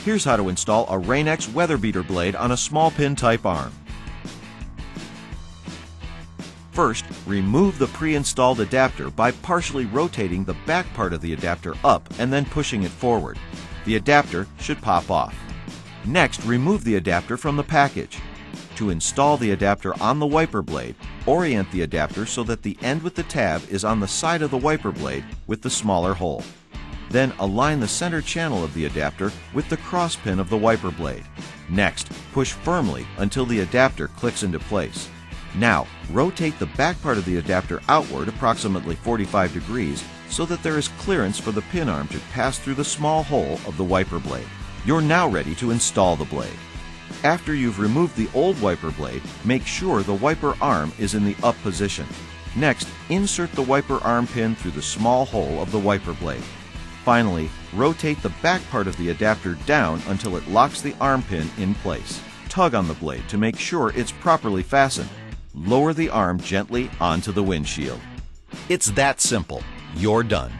Here's how to install a Rain-X weather beater blade on a small pin type arm. First, remove the pre-installed adapter by partially rotating the back part of the adapter up and then pushing it forward. The adapter should pop off. Next, remove the adapter from the package. To install the adapter on the wiper blade, orient the adapter so that the end with the tab is on the side of the wiper blade with the smaller hole. Then align the center channel of the adapter with the cross pin of the wiper blade. Next, push firmly until the adapter clicks into place. Now, rotate the back part of the adapter outward approximately 45 degrees so that there is clearance for the pin arm to pass through the small hole of the wiper blade. You're now ready to install the blade. After you've removed the old wiper blade, make sure the wiper arm is in the up position. Next, insert the wiper arm pin through the small hole of the wiper blade. Finally, rotate the back part of the adapter down until it locks the arm pin in place. Tug on the blade to make sure it's properly fastened. Lower the arm gently onto the windshield. It's that simple. You're done.